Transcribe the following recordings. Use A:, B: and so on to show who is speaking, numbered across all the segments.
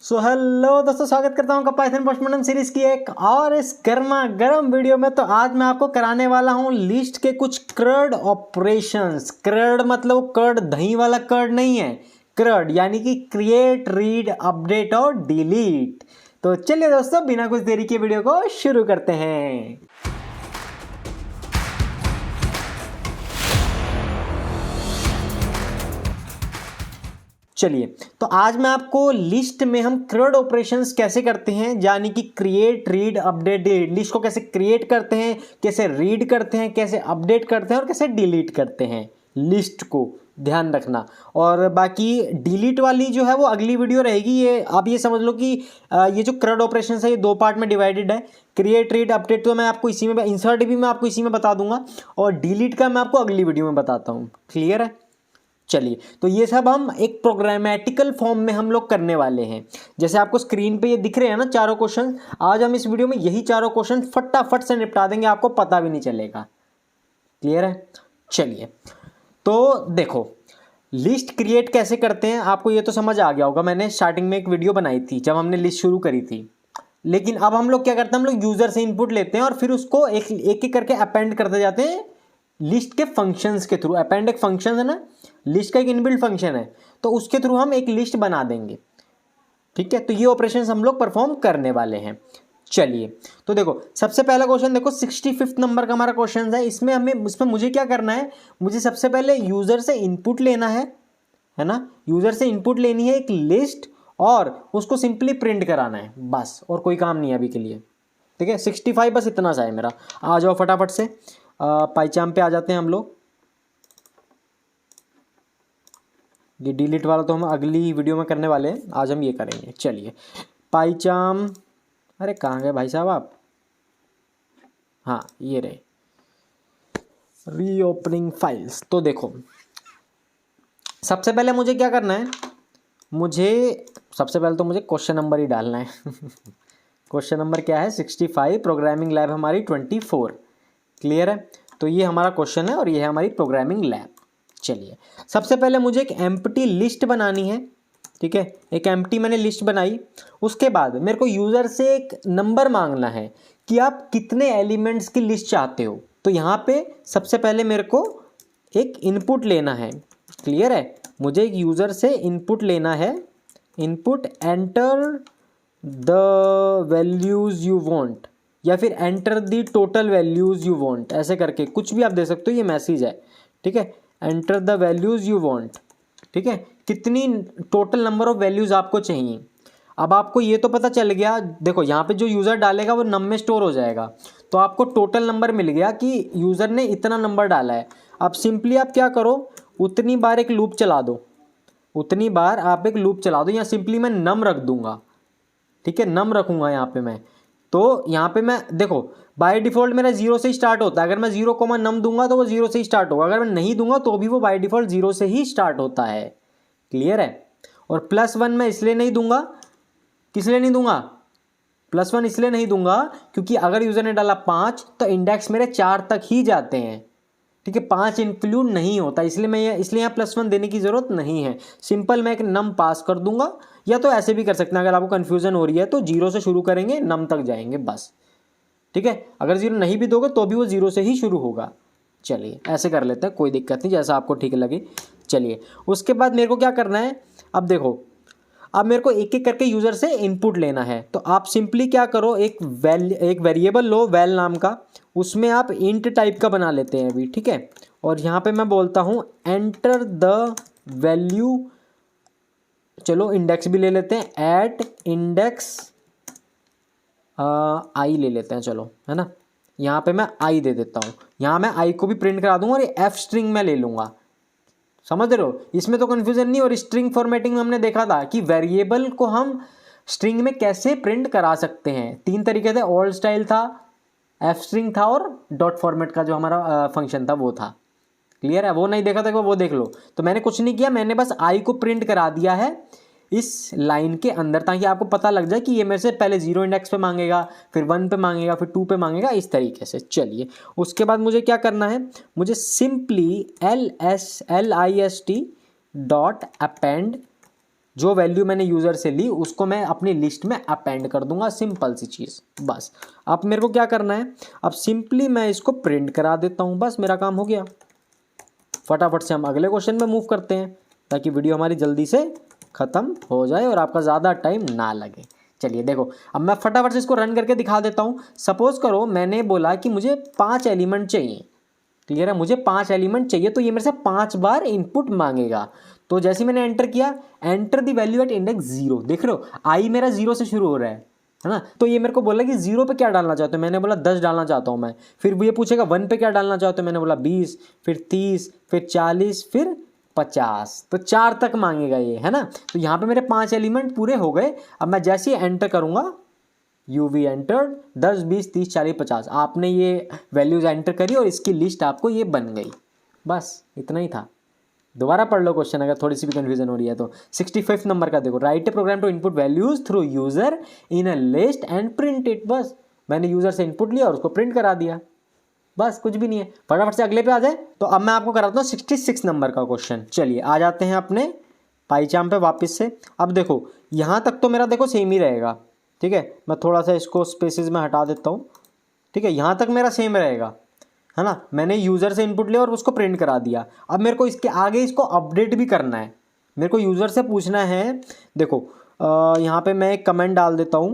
A: Hello दोस्तों, स्वागत करता हूँ पाइथन पोस्टमॉर्टम सीरीज की एक और इस गर्मा गर्म वीडियो में। तो आज मैं आपको कराने वाला हूँ लिस्ट के कुछ क्रड ऑपरेशंस। क्रड मतलब कर्ड, दही वाला कर्ड नहीं है, क्रड यानी कि क्रिएट, रीड, अपडेट और डिलीट। तो चलिए दोस्तों, बिना कुछ देरी के वीडियो को शुरू करते हैं। चलिए, तो आज मैं आपको लिस्ट में हम क्रड ऑपरेशंस कैसे करते हैं, यानी कि create, read, update, delete. List को कैसे क्रिएट करते हैं, कैसे रीड करते हैं, कैसे अपडेट करते हैं और कैसे डिलीट करते हैं, लिस्ट को ध्यान रखना। और बाकी डिलीट वाली जो है वो अगली वीडियो रहेगी। ये आप ये समझ लो कि ये जो क्रड ऑपरेशंस है ये दो पार्ट में डिवाइडेड है। क्रिएट, रीड, अपडेट तो मैं आपको इसी में, इंसर्ट भी मैं आपको इसी में बता दूंगा, और डिलीट का मैं आपको अगली वीडियो में बताता हूँ। क्लियर है? चलिए, तो ये सब हम एक प्रोग्रामेटिकल फॉर्म में हम लोग करने वाले हैं। जैसे आपको स्क्रीन पे ये दिख रहे हैं ना चारों क्वेश्चन, आज हम इस वीडियो में यही चारों क्वेश्चन फटाफट से निपटा देंगे, आपको पता भी नहीं चलेगा। क्लियर है? चलिए, तो देखो लिस्ट क्रिएट कैसे करते हैं आपको ये तो समझ आ गया होगा। मैंने स्टार्टिंग में एक वीडियो बनाई थी जब हमने लिस्ट शुरू करी थी। लेकिन अब हम लोग क्या करते हैं, हम लोग यूजर से इनपुट लेते हैं और फिर उसको एक एक करके अपेंड करते जाते हैं लिस्ट के फंक्शंस के थ्रू। अपेंड एक फंक्शन है ना, लिस्ट का एक इनबिल्ट फंक्शन है, तो उसके थ्रू हम एक लिस्ट बना देंगे। ठीक है, तो ये ऑपरेशंस हम लोग परफॉर्म करने वाले हैं। चलिए, तो देखो सबसे पहला क्वेश्चन देखो, 65 नंबर का हमारा क्वेश्चन है। इसमें मुझे क्या करना है, मुझे सबसे पहले यूजर से इनपुट लेना है ना। यूजर से इनपुट लेनी है एक लिस्ट और उसको सिंपली प्रिंट कराना है, बस, और कोई काम नहीं है अभी के लिए। ठीक है, 65 बस इतना सा है मेरा। आ जाओ फटाफट से पाइचाम पे आ जाते हैं हम लोग। ये डिलीट वाला तो हम अगली वीडियो में करने वाले हैं, आज हम ये करेंगे। चलिए, पाइचाम, अरे कहाँ गए भाई साहब आप? हाँ, ये रहे रीओपनिंग फाइल्स। तो देखो सबसे पहले मुझे क्या करना है, सबसे पहले तो मुझे क्वेश्चन नंबर ही डालना है। क्वेश्चन नंबर क्या है? 65। प्रोग्रामिंग लैब हमारी 24। क्लियर है? तो ये हमारा क्वेश्चन है और ये है हमारी प्रोग्रामिंग लैब। चलिए, सबसे पहले मुझे एक एम्प्टी लिस्ट बनानी है। ठीक है, एक एम्प्टी मैंने लिस्ट बनाई। उसके बाद मेरे को यूज़र से एक नंबर मांगना है कि आप कितने एलिमेंट्स की लिस्ट चाहते हो। तो यहाँ पे सबसे पहले मेरे को एक इनपुट लेना है। क्लियर है? मुझे एक यूज़र से इनपुट लेना है। Input enter the values you want, या फिर enter the total values you want, ऐसे करके कुछ भी आप दे सकते हो, ये मैसेज है। ठीक है, enter the values you want. ठीक है, कितनी टोटल नंबर ऑफ वैल्यूज़ आपको चाहिए। अब आपको ये तो पता चल गया, देखो यहाँ पे जो यूज़र डालेगा वो नम में स्टोर हो जाएगा, तो आपको टोटल नंबर मिल गया कि यूज़र ने इतना नंबर डाला है। अब सिंपली आप क्या करो, उतनी बार एक लूप चला दो, उतनी बार आप एक लूप चला दो। या सिंपली मैं नम रख दूंगा। ठीक है, नम रखूंगा यहाँ पे मैं। तो यहाँ पे मैं देखो बाय डिफ़ॉल्ट मेरा 0 से ही स्टार्ट होता है। अगर मैं 0, नम दूंगा तो वो 0 से ही स्टार्ट होगा। अगर मैं नहीं दूंगा तो भी वो बाय डिफ़ॉल्ट 0 से ही स्टार्ट होता है। क्लियर है? और +1 मैं इसलिए नहीं दूंगा, किस लिए नहीं दूंगा? +1 इसलिए नहीं दूंगा क्योंकि अगर यूज़र ने डाला 5 तो इंडेक्स मेरे 4 तक ही जाते हैं। ठीक है, 5 इंक्लूड नहीं होता, इसलिए यहाँ +1 देने की ज़रूरत नहीं है। सिंपल मैं एक नम पास कर दूंगा, या तो ऐसे भी कर सकते हैं। अगर आपको कन्फ्यूज़न हो रही है तो 0 से शुरू करेंगे, नम तक जाएंगे, बस। ठीक है, अगर 0 नहीं भी दोगे तो भी वो 0 से ही शुरू होगा। चलिए, ऐसे कर लेते हैं, कोई दिक्कत नहीं, जैसा आपको ठीक लगे। चलिए, उसके बाद मेरे को क्या करना है, अब देखो, अब मेरे को एक एक करके यूज़र से इनपुट लेना है। तो आप सिंपली क्या करो, एक वेरिएबल लो वैल नाम का, उसमें आप इंट टाइप का बना लेते हैं अभी। ठीक है, और यहाँ पे मैं बोलता हूँ एंटर द वैल्यू, चलो इंडेक्स भी ले लेते हैं, एट इंडेक्स आई ले लेते हैं, चलो, है ना। यहाँ पे मैं आई दे देता हूँ, यहाँ मैं आई को भी प्रिंट करा दूंगा और ये एफ स्ट्रिंग में ले लूँगा। समझ रहे हो? इसमें तो कन्फ्यूजन नहीं। और स्ट्रिंग फॉर्मेटिंग में हमने देखा था कि वेरिएबल को हम स्ट्रिंग में कैसे प्रिंट करा सकते हैं। 3 तरीके थे, ओल्ड स्टाइल था, एफ स्ट्रिंग था, और डॉट फॉर्मेट का जो हमारा फंक्शन था वो था। क्लियर है? वो नहीं देखा था वो देख लो। तो मैंने कुछ नहीं किया, मैंने बस आई को प्रिंट करा दिया है इस लाइन के अंदर, ताकि आपको पता लग जाए कि ये मेरे से पहले 0 इंडेक्स पे मांगेगा, फिर 1 पे मांगेगा, फिर 2 पे मांगेगा, इस तरीके से। चलिए, उसके बाद मुझे क्या करना है, मुझे सिंपली list डॉट अपेंड जो वैल्यू मैंने यूज़र से ली उसको मैं अपनी लिस्ट में अपेंड कर दूंगा, सिंपल सी चीज़ बस। अब मेरे को क्या करना है, अब सिंपली मैं इसको प्रिंट करा देता हूँ, बस मेरा काम हो गया। फटाफट से हम अगले क्वेश्चन में मूव करते हैं ताकि वीडियो हमारी जल्दी से ख़त्म हो जाए और आपका ज़्यादा टाइम ना लगे। चलिए देखो, अब मैं फटाफट से इसको रन करके दिखा देता हूँ। सपोज़ करो मैंने बोला कि मुझे 5 एलिमेंट चाहिए, क्लियर है, मुझे 5 एलिमेंट चाहिए, तो ये मेरे से 5 बार इनपुट मांगेगा। तो जैसे मैंने एंटर किया, enter the value at index 0, देख रहे हो आई मेरा 0 से शुरू हो रहा है ना। तो ये मेरे को बोला कि 0 पे क्या डालना चाहते हो, मैंने बोला 10 डालना चाहता हूँ मैं। फिर वो ये पूछेगा 1 पे क्या डालना चाहते हो, मैंने बोला 20, फिर 30, फिर 40, फिर 50, तो 4 तक मांगेगा ये, है ना। तो यहाँ पे मेरे 5 एलिमेंट पूरे हो गए। अब मैं जैसे ही एंटर करूँगा, यूवी एंटर्ड 10, 20, 30, 40, 50, आपने ये वैल्यूज एंटर करी और इसकी लिस्ट आपको ये बन गई। बस इतना ही था। दोबारा पढ़ लो क्वेश्चन अगर थोड़ी सी भी कंफ्यूजन हो रही है तो। 65 नंबर का देखो, write a program to input values through user in a list and print it. बस मैंने यूजर से इनपुट लिया और उसको प्रिंट करा दिया, बस कुछ भी नहीं है। फटाफट से अगले पे आ जाए। तो अब मैं आपको कराता हूँ 66 नंबर का क्वेश्चन। चलिए आ जाते हैं अपने पाईचार्म पे वापस से। अब देखो यहाँ तक तो मेरा देखो सेम ही रहेगा, ठीक है। मैं थोड़ा सा इसको स्पेसेस में हटा देता हूँ, ठीक है। यहाँ तक मेरा सेम रहेगा, है ना। मैंने यूज़र से इनपुट लिया और उसको प्रिंट करा दिया। अब मेरे को इसके आगे इसको अपडेट भी करना है। मेरे को यूज़र से पूछना है, देखो यहाँ पे मैं एक कमेंट डाल देता हूँ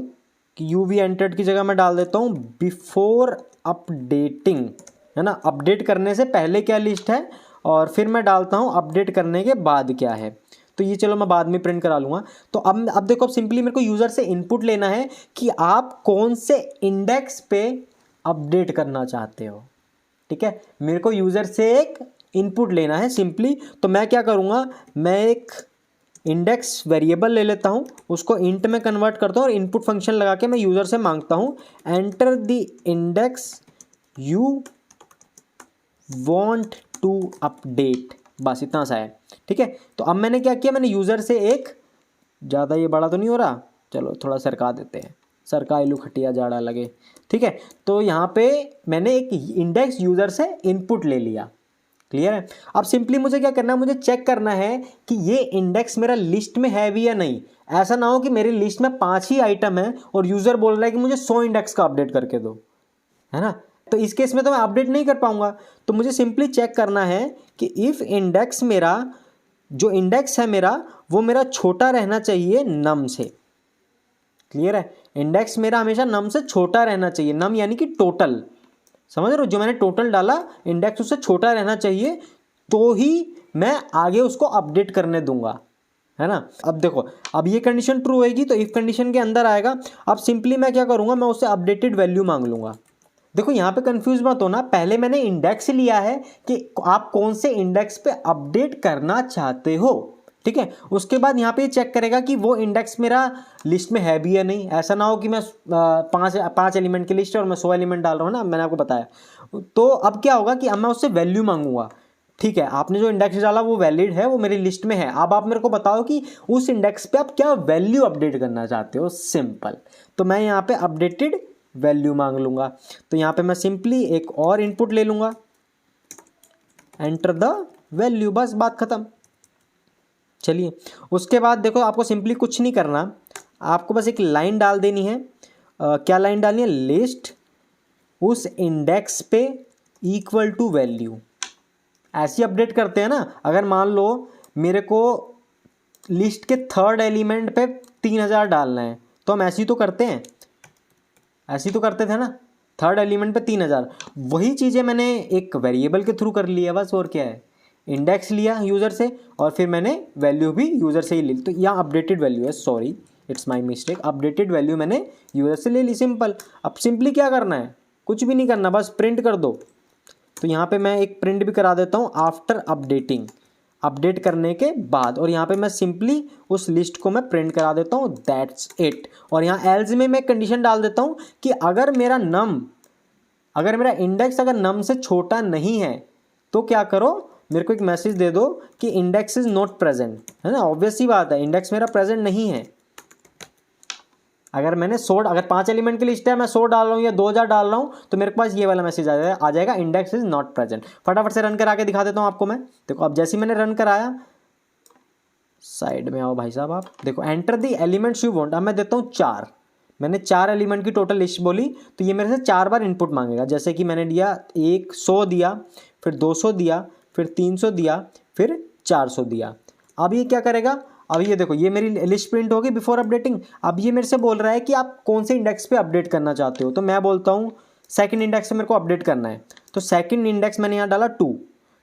A: कि यूवी एंटर्ड की जगह मैं डाल देता हूँ बिफोर अपडेटिंग, है ना। अपडेट करने से पहले क्या लिस्ट है, और फिर मैं डालता हूँ अपडेट करने के बाद क्या है। तो ये चलो मैं बाद में प्रिंट करा लूँगा। तो अब देखो, अब सिंपली मेरे को यूज़र से इनपुट लेना है कि आप कौन से इंडेक्स पे अपडेट करना चाहते हो, ठीक है। मेरे को यूज़र से एक इनपुट लेना है सिंपली। तो मैं क्या करूँगा, मैं एक इंडेक्स वेरिएबल ले लेता हूँ, उसको इंट में कन्वर्ट करता हूँ और इनपुट फंक्शन लगा के मैं यूज़र से मांगता हूँ enter the index you want to update. बस इतना सा है, ठीक है। तो अब मैंने क्या किया, मैंने यूज़र से एक, ज़्यादा ये बड़ा तो नहीं हो रहा, चलो थोड़ा सरका देते हैं, सरका इलू खटिया जाड़ा लगे, ठीक है। तो यहाँ पे मैंने एक इंडेक्स यूज़र से इनपुट ले लिया, क्लियर है। अब सिंपली मुझे क्या करना है, मुझे चेक करना है कि ये इंडेक्स मेरा लिस्ट में है भी या नहीं। ऐसा ना हो कि मेरी लिस्ट में 5 ही आइटम है और यूज़र बोल रहा है कि मुझे 100 इंडेक्स का अपडेट करके दो, है ना। तो इस केस में तो मैं अपडेट नहीं कर पाऊंगा। तो मुझे सिंपली चेक करना है कि इफ़ इंडेक्स मेरा, जो इंडेक्स है मेरा, वो मेरा छोटा रहना चाहिए नम से, क्लियर है। इंडेक्स मेरा हमेशा नम से छोटा रहना चाहिए, नम यानी कि टोटल, समझ रहे हो, जो मैंने टोटल डाला इंडेक्स उससे छोटा रहना चाहिए, तो ही मैं आगे उसको अपडेट करने दूंगा, है ना। अब देखो, अब ये कंडीशन ट्रू होगी तो इफ कंडीशन के अंदर आएगा। अब सिंपली मैं क्या करूंगा, मैं उससे अपडेटेड वैल्यू मांग लूंगा। देखो यहाँ पे कंफ्यूज मत होना, पहले मैंने इंडेक्स लिया है कि आप कौन से इंडेक्स पे अपडेट करना चाहते हो, ठीक है। उसके बाद यहाँ पे चेक करेगा कि वो इंडेक्स मेरा लिस्ट में है भी या नहीं। ऐसा ना हो कि मैं 5 एलिमेंट की लिस्ट है और मैं 100 एलिमेंट डाल रहा हूँ ना, मैंने आपको बताया। तो अब क्या होगा कि अब मैं उससे वैल्यू मांगूंगा, ठीक है। आपने जो इंडेक्स डाला वो वैलिड है, वो मेरी लिस्ट में है। अब आप मेरे को बताओ कि उस इंडेक्स पे आप क्या वैल्यू अपडेट करना चाहते हो, सिंपल। तो मैं यहाँ पे अपडेटेड वैल्यू मांग लूंगा। तो यहाँ पे मैं सिंपली एक और इनपुट ले लूंगा, एंटर द वैल्यू, बस बात खत्म। चलिए उसके बाद देखो, आपको सिंपली कुछ नहीं करना, आपको बस एक लाइन डाल देनी है। क्या लाइन डालनी है, लिस्ट उस इंडेक्स पे इक्वल टू वैल्यू। ऐसे अपडेट करते हैं ना। अगर मान लो मेरे को लिस्ट के 3rd एलिमेंट पे 3000 डालना है, तो हम ऐसे ही तो करते हैं, ऐसे ही तो करते थे ना, 3rd एलिमेंट पे 3000। वही चीज़ें मैंने एक वेरिएबल के थ्रू कर लिया बस, और क्या है। इंडेक्स लिया यूज़र से और फिर मैंने वैल्यू भी यूज़र से ही ली। तो यहाँ अपडेटेड वैल्यू है, sorry it's my mistake, updated value मैंने यूज़र से ले ली, सिंपल। अब सिंपली क्या करना है, कुछ भी नहीं करना, बस प्रिंट कर दो। तो यहाँ पे मैं एक प्रिंट भी करा देता हूँ आफ्टर अपडेटिंग, अपडेट करने के बाद। और यहाँ पे मैं सिंपली उस लिस्ट को मैं प्रिंट करा देता हूँ, दैट्स इट। और यहाँ एल्स में मैं कंडीशन डाल देता हूँ कि अगर मेरा इंडेक्स अगर नम से छोटा नहीं है तो क्या करो, मेरे को एक मैसेज दे दो कि इंडेक्स इज नॉट प्रेजेंट, है ना। ऑब्वियस सी बात है, इंडेक्स मेरा प्रेजेंट नहीं है। अगर मैंने 100, अगर 5 एलिमेंट की लिस्ट है, मैं 100 डाल रहा हूँ या 2000 डाल रहा हूँ, तो मेरे पास ये वाला मैसेज आ जाएगा इंडेक्स इज नॉट प्रेजेंट। फटाफट से रन करा के दिखा देता हूँ आपको मैं। देखो अब जैसे ही मैंने रन कराया, साइड में आओ भाई साहब आप, देखो enter the elements you want. अब मैं देता हूँ 4, मैंने 4 एलिमेंट की टोटल लिस्ट बोली, तो ये मेरे से 4 बार इनपुट मांगेगा। जैसे कि मैंने दिया 100 दिया, फिर 200 दिया, फिर 300 दिया, फिर 400 दिया। अब ये क्या करेगा, अब ये देखो ये मेरी लिस्ट प्रिंट होगी बिफोर अपडेटिंग। अब ये मेरे से बोल रहा है कि आप कौन से इंडेक्स पे अपडेट करना चाहते हो, तो मैं बोलता हूँ सेकंड इंडेक्स से मेरे को अपडेट करना है, तो सेकंड इंडेक्स मैंने यहाँ डाला 2।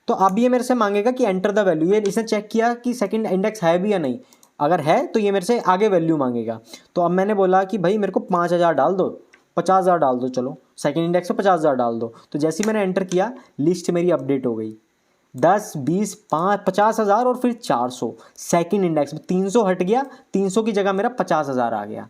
A: तो अब ये मेरे से मांगेगा कि एंटर द वैल्यू, ये इसने चेक किया कि सेकंड इंडेक्स है भी या नहीं, अगर है तो ये मेरे से आगे वैल्यू मांगेगा। तो अब मैंने बोला कि भाई मेरे को 5000 डाल दो, 50,000 डाल दो, चलो सेकंड इंडेक्स पे 50,000 डाल दो। तो जैसे ही मैंने एंटर किया लिस्ट मेरी अपडेट हो गई, 10, 20, 5, 50,000 और फिर 400। सेकंड इंडेक्स में 300 हट गया, 300 की जगह मेरा 50,000 आ गया।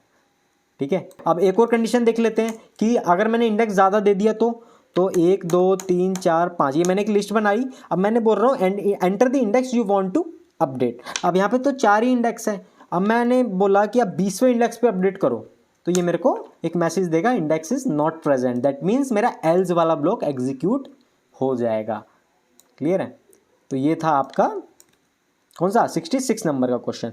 A: ठीक है, अब एक और कंडीशन देख लेते हैं कि अगर मैंने इंडेक्स ज़्यादा दे दिया तो 1, 2, 3, 4, 5, ये मैंने एक लिस्ट बनाई। अब मैंने बोल रहा हूँ enter the index you want to update. अब यहाँ पे तो 4 ही इंडेक्स है, अब मैंने बोला कि अब 20वें इंडेक्स पे अपडेट करो, तो ये मेरे को एक मैसेज देगा index is not present. That means मेरा एल्स वाला ब्लॉक एग्जीक्यूट हो जाएगा। क्लियर है, तो ये था आपका कौन सा 66 नंबर का क्वेश्चन।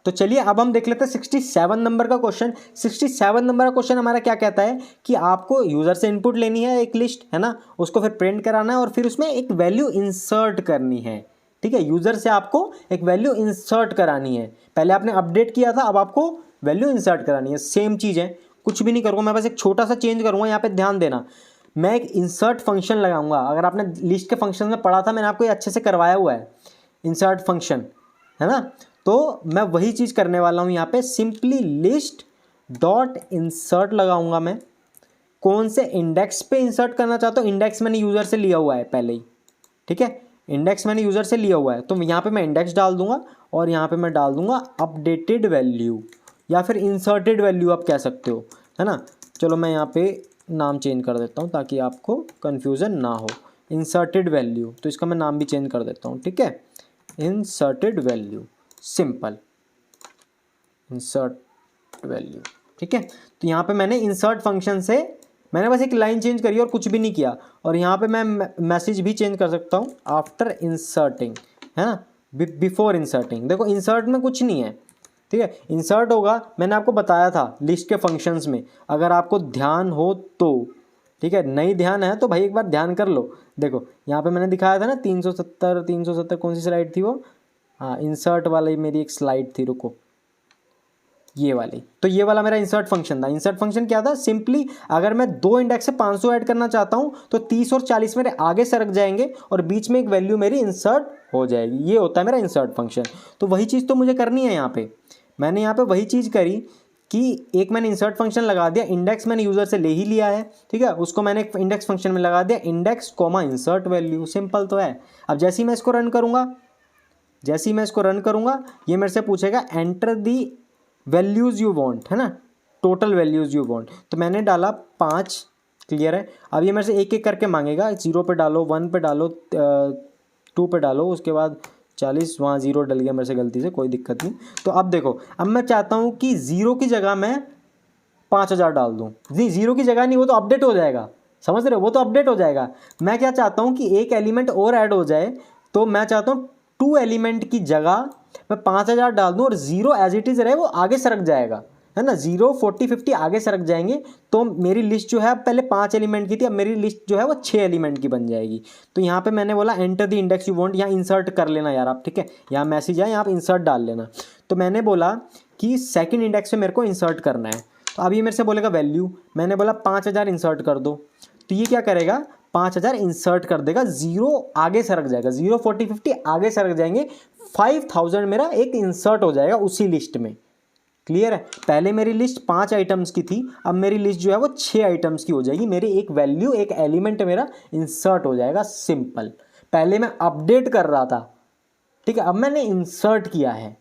A: तो चलिए अब हम देख लेते हैं 67 नंबर का क्वेश्चन। 67 नंबर का क्वेश्चन हमारा क्या कहता है कि आपको यूजर से इनपुट लेनी है एक लिस्ट, है ना, उसको फिर प्रिंट कराना है और फिर उसमें एक वैल्यू इंसर्ट करनी है। ठीक है, यूजर से आपको एक वैल्यू इंसर्ट करानी है। पहले आपने अपडेट किया था, अब आपको वैल्यू इंसर्ट करानी है। सेम चीज़ है, कुछ भी नहीं करूँगा मैं, बस एक छोटा सा चेंज करूँगा। यहाँ पे ध्यान देना, मैं एक इंसर्ट फंक्शन लगाऊंगा। अगर आपने लिस्ट के फंक्शन में पढ़ा था, मैंने आपको ये अच्छे से करवाया हुआ है इंसर्ट फंक्शन, है ना। तो मैं वही चीज़ करने वाला हूँ यहाँ पे, सिंपली लिस्ट डॉट इंसर्ट लगाऊंगा मैं। कौन से इंडेक्स पे इंसर्ट करना चाहता हूँ, इंडेक्स मैंने यूज़र से लिया हुआ है पहले ही। ठीक है, इंडेक्स मैंने यूज़र से लिया हुआ है, तो यहाँ पे मैं इंडेक्स डाल दूंगा और यहाँ पे मैं डाल दूंगा अपडेटेड वैल्यू या फिर इंसर्टेड वैल्यू आप कह सकते हो, है ना। चलो मैं यहाँ पे नाम चेंज कर देता हूँ ताकि आपको कन्फ्यूज़न ना हो। इंसर्टेड वैल्यू, तो इसका मैं नाम भी चेंज कर देता हूँ। ठीक है, inserted value, simple insert value. ठीक है, तो यहाँ पे मैंने इंसर्ट फंक्शन से मैंने बस एक लाइन चेंज करी और कुछ भी नहीं किया। और यहाँ पे मैं मैसेज भी चेंज कर सकता हूँ आफ्टर इंसर्टिंग, है ना, बिफोर इंसर्टिंग। देखो इंसर्ट में कुछ नहीं है, ठीक है, इंसर्ट होगा, मैंने आपको बताया था लिस्ट के फंक्शंस में, अगर आपको ध्यान हो तो। ठीक है, नहीं ध्यान है तो भाई एक बार ध्यान कर लो। देखो यहाँ पे मैंने दिखाया था ना 370 कौन सी स्लाइड थी वो, हाँ इंसर्ट वाली मेरी एक स्लाइड थी, रुको ये वाली। तो ये वाला मेरा इंसर्ट फंक्शन था। इंसर्ट फंक्शन क्या था, सिंपली अगर मैं 2 इंडेक्स से 500 ऐड करना चाहता हूँ तो 30 और 40 मेरे आगे सरक जाएंगे और बीच में एक वैल्यू मेरी इंसर्ट हो जाएगी। ये होता है मेरा इंसर्ट फंक्शन। तो वही चीज़ तो मुझे करनी है यहाँ पे। मैंने यहाँ पे वही चीज़ करी कि एक मैंने इंसर्ट फंक्शन लगा दिया, इंडेक्स मैंने यूज़र से ले ही लिया है, ठीक है, उसको मैंने एक इंडेक्स फंक्शन में लगा दिया, index comma insert value, simple तो है। अब जैसे ही मैं इसको रन करूँगा, ये मेरे से पूछेगा enter the values you want, है ना, टोटल वैल्यूज़ यू वांट। तो मैंने डाला 5, क्लियर है। अब ये मेरे से एक एक करके मांगेगा, 0 पे डालो, 1 पे डालो, 2 पे डालो, उसके बाद 40, वहाँ 0 डल गया मेरे से गलती से, कोई दिक्कत नहीं। तो अब देखो, अब मैं चाहता हूँ कि 0 की जगह मैं 5000 डाल दूँ। नहीं 0 की जगह नहीं, वो तो अपडेट हो जाएगा, समझ रहे हो, वो तो अपडेट हो जाएगा। मैं क्या चाहता हूँ कि एक एलिमेंट और ऐड हो जाए, तो मैं चाहता हूँ 2 एलिमेंट की जगह मैं 5000 डाल दूँ और 0 एज इट इज़ रहे, वो आगे सरक जाएगा, है ना, 0, 40, 50 आगे सरक जाएंगे। तो मेरी लिस्ट जो है पहले 5 एलिमेंट की थी, अब मेरी लिस्ट जो है वो 6 एलिमेंट की बन जाएगी। तो यहाँ पे मैंने बोला enter the index you want, यहाँ इंसर्ट कर लेना यार आप, ठीक है, यहाँ मैसेज है, यहाँ पे इंसर्ट डाल लेना। तो मैंने बोला कि सेकंड इंडेक्स पे मेरे को इंसर्ट करना है। तो अब ये मेरे से बोलेगा वैल्यू, मैंने बोला 5000 इंसर्ट कर दो। तो ये क्या करेगा, 5000 इंसर्ट कर देगा, 0 आगे सरक जाएगा, 0, 40, 50 आगे सरक जाएंगे, 5000 मेरा एक इंसर्ट हो जाएगा उसी लिस्ट में। क्लियर है, पहले मेरी लिस्ट 5 आइटम्स की थी, अब मेरी लिस्ट जो है वो 6 आइटम्स की हो जाएगी। मेरी एक वैल्यू, एक एलिमेंट मेरा इंसर्ट हो जाएगा, सिंपल। पहले मैं अपडेट कर रहा था, ठीक है, अब मैंने इंसर्ट किया है,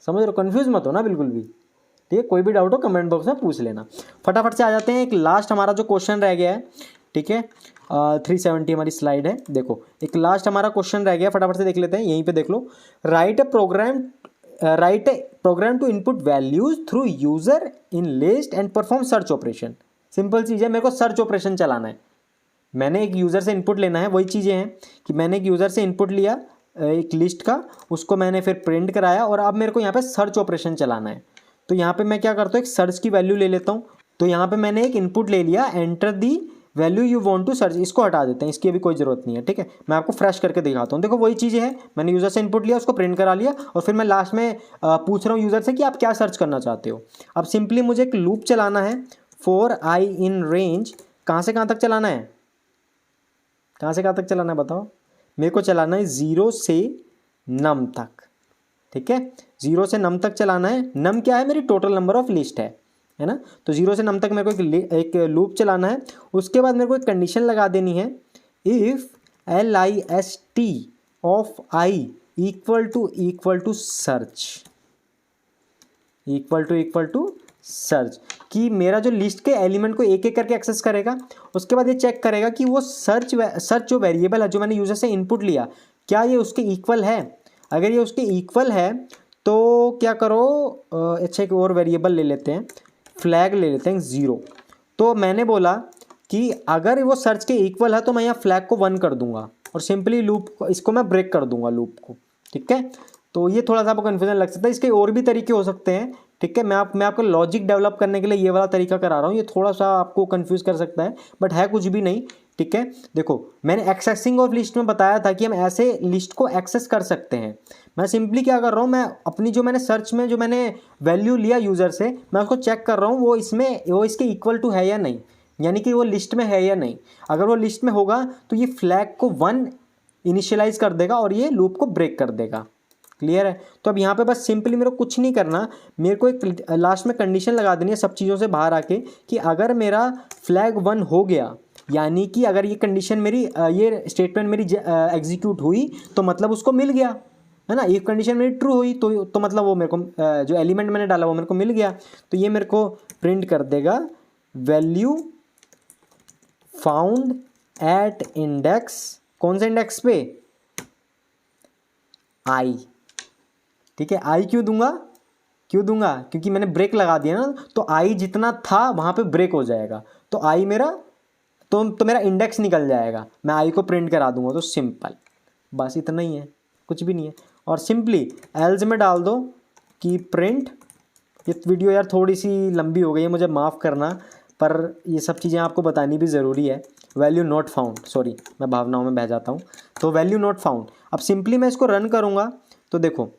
A: समझ रहे हो, कंफ्यूज मत हो ना बिल्कुल भी, ठीक है। कोई भी डाउट हो कमेंट बॉक्स में पूछ लेना। फटाफट से आ जाते हैं, एक लास्ट हमारा जो क्वेश्चन रह गया है, ठीक है, 370 हमारी स्लाइड है। देखो एक लास्ट हमारा क्वेश्चन रह गया, फटाफट से देख लेते हैं, यहीं पे देख लो। Write a program to input values through user in list and perform search operation. Simple चीज़ है, मेरे को सर्च ऑपरेशन चलाना है। मैंने एक यूज़र से इनपुट लेना है, वही चीज़ें हैं कि मैंने एक यूज़र से इनपुट लिया एक लिस्ट का, उसको मैंने फिर प्रिंट कराया और अब मेरे को यहाँ पे सर्च ऑपरेशन चलाना है। तो यहाँ पे मैं क्या करता हूँ, एक सर्च की वैल्यू ले लेता हूँ। तो यहाँ पे मैंने एक इनपुट ले लिया, enter the value you want to search, इसको हटा देते हैं, इसकी अभी कोई ज़रूरत नहीं है। ठीक है, मैं आपको फ्रेश करके दिखाता हूँ। देखो वही चीज़ें हैं, मैंने यूज़र से इनपुट लिया, उसको प्रिंट करा लिया और फिर मैं लास्ट में पूछ रहा हूँ यूज़र से कि आप क्या सर्च करना चाहते हो। अब सिंपली मुझे एक लूप चलाना है फॉर आई इन रेंज। कहाँ से कहाँ तक चलाना है, कहाँ से कहाँ तक चलाना है बताओ। मेरे को चलाना है 0 से नम तक। ठीक है, 0 से नम तक चलाना है। नम क्या है, मेरी टोटल नंबर ऑफ लिस्ट है ना। तो 0 से नम तक मेरे को एक लूप चलाना है। उसके बाद मेरे को एक कंडीशन लगा देनी है, if LIST of I equal to search, equal to search, कि मेरा जो लिस्ट के एलिमेंट को एक एक करके एक्सेस करेगा। उसके बाद ये चेक करेगा कि वो सर्च जो वेरिएबल है जो मैंने यूज़र से इनपुट लिया, क्या ये उसके इक्वल है। अगर ये उसके इक्वल है तो क्या करो, अच्छा एक और वेरिएबल ले लेते हैं, फ्लैग ले लेते हैं 0। तो मैंने बोला कि अगर वो सर्च के इक्वल है तो मैं यहाँ फ्लैग को 1 कर दूंगा और सिंपली लूप को, इसको मैं ब्रेक कर दूंगा लूप को। ठीक है, तो ये थोड़ा सा आपको कन्फ्यूजन लग सकता है, इसके और भी तरीके हो सकते हैं। ठीक है, मैं आपको लॉजिक डेवलप करने के लिए ये वाला तरीका करा रहा हूँ। ये थोड़ा सा आपको कंफ्यूज कर सकता है बट है कुछ भी नहीं। ठीक है, देखो मैंने एक्सेसिंग ऑफ लिस्ट में बताया था कि हम ऐसे लिस्ट को एक्सेस कर सकते हैं। मैं सिंपली क्या कर रहा हूँ, मैं अपनी जो मैंने सर्च में जो मैंने वैल्यू लिया यूज़र से, मैं उसको चेक कर रहा हूँ वो इसके इक्वल टू है या नहीं, यानी कि वो लिस्ट में है या नहीं। अगर वो लिस्ट में होगा तो ये फ्लैग को 1 इनिशियलाइज कर देगा और ये लूप को ब्रेक कर देगा। क्लियर है। तो अब यहाँ पे बस सिंपली मेरे को कुछ नहीं करना, मेरे को एक लास्ट में कंडीशन लगा देनी है सब चीज़ों से बाहर आके कि अगर मेरा फ्लैग 1 हो गया, यानी कि अगर ये कंडीशन मेरी ये स्टेटमेंट मेरी एग्जीक्यूट हुई तो मतलब उसको मिल गया, है ना। इफ कंडीशन मेरी ट्रू हुई तो मतलब वो मेरे को जो एलिमेंट मैंने डाला वो मेरे को मिल गया। तो ये मेरे को प्रिंट कर देगा वैल्यू फाउंड एट इंडेक्स, कौन से इंडेक्स पे, आई। ठीक है, आई क्यों दूंगा, क्योंकि मैंने ब्रेक लगा दिया ना, तो आई जितना था वहाँ पे ब्रेक हो जाएगा, तो आई मेरा तो मेरा इंडेक्स निकल जाएगा, मैं आई को प्रिंट करा दूंगा। तो सिंपल, बस इतना ही है, कुछ भी नहीं है। और सिंपली एल्स में डाल दो कि प्रिंट, ये वीडियो यार थोड़ी सी लंबी हो गई है, मुझे माफ़ करना, पर ये सब चीज़ें आपको बतानी भी ज़रूरी है। वैल्यू नॉट फाउंड, सॉरी मैं भावनाओं में बह जाता हूँ। तो वैल्यू नॉट फाउंड, अब सिंपली मैं इसको रन करूँगा तो देखो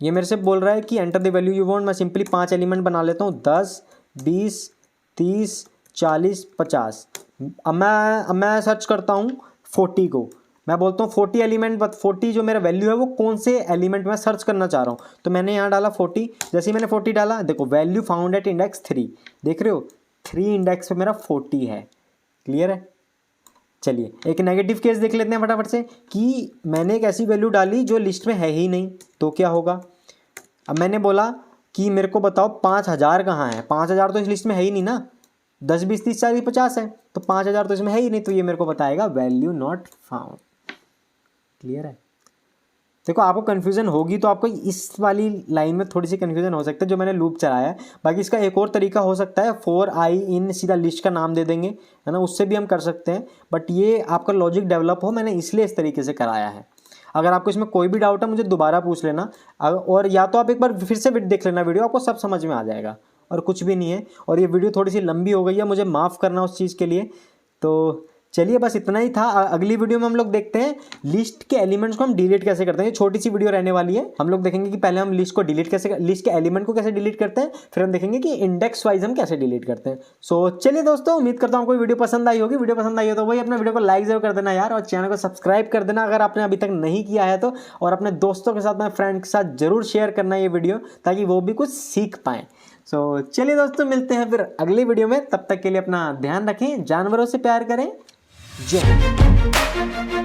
A: ये मेरे से बोल रहा है कि enter the value you want. मैं सिंपली 5 एलिमेंट बना लेता हूँ, 10, 20, 30, 40, 50। अब मैं सर्च करता हूँ 40 को, मैं बोलता हूँ 40 एलिमेंट, बट 40 जो मेरा वैल्यू है वो कौन से एलिमेंट में सर्च करना चाह रहा हूँ। तो मैंने यहाँ डाला 40। जैसे ही मैंने 40 डाला, देखो वैल्यू फाउंड एट इंडेक्स 3, देख रहे हो 3 इंडेक्स पे मेरा 40 है। क्लियर है। चलिए एक नेगेटिव केस देख लेते हैं फटाफट से, कि मैंने एक ऐसी वैल्यू डाली जो लिस्ट में है ही नहीं, तो क्या होगा। अब मैंने बोला कि मेरे को बताओ 5000 कहाँ है, 5000 तो इस लिस्ट में है ही नहीं ना, 10, 20, 30, 40, 50 है, तो 5000 तो इसमें है ही नहीं, तो ये मेरे को बताएगा वैल्यू नॉट फाउंड। क्लियर है। देखो आपको कन्फ्यूजन होगी तो आपको इस वाली लाइन में थोड़ी सी कन्फ्यूजन हो सकता है जो मैंने लूप चलाया है। बाकी इसका एक और तरीका हो सकता है, फॉर आई इन सीधा लिस्ट का नाम दे देंगे, है ना, उससे भी हम कर सकते हैं। बट ये आपका लॉजिक डेवलप हो, मैंने इसलिए इस तरीके से कराया है। अगर आपको इसमें कोई भी डाउट है मुझे दोबारा पूछ लेना, और या तो आप एक बार फिर से देख लेना वीडियो, आपको सब समझ में आ जाएगा। और कुछ भी नहीं है। और ये वीडियो थोड़ी सी लंबी हो गई है, मुझे माफ़ करना उस चीज़ के लिए। तो चलिए बस इतना ही था। अगली वीडियो में हम लोग देखते हैं लिस्ट के एलिमेंट्स को हम डिलीट कैसे करते हैं। ये छोटी सी वीडियो रहने वाली है। हम लोग देखेंगे कि पहले हम लिस्ट के एलिमेंट को कैसे डिलीट करते हैं, फिर हम देखेंगे कि इंडेक्स वाइज हम कैसे डिलीट करते हैं। सो चलिए दोस्तों, उम्मीद करता हूँ आपको वीडियो पसंद आई होगी। वीडियो पसंद आई हो तो वही अपना वीडियो को लाइक जरूर कर देना यार, और चैनल को सब्सक्राइब कर देना अगर आपने अभी तक नहीं किया है तो, और अपने दोस्तों के साथ, अपने फ्रेंड के साथ जरूर शेयर करना ये वीडियो, ताकि वो भी कुछ सीख पाएँ। सो चलिए दोस्तों, मिलते हैं फिर अगली वीडियो में। तब तक के लिए अपना ध्यान रखें, जानवरों से प्यार करें। जय हिंद।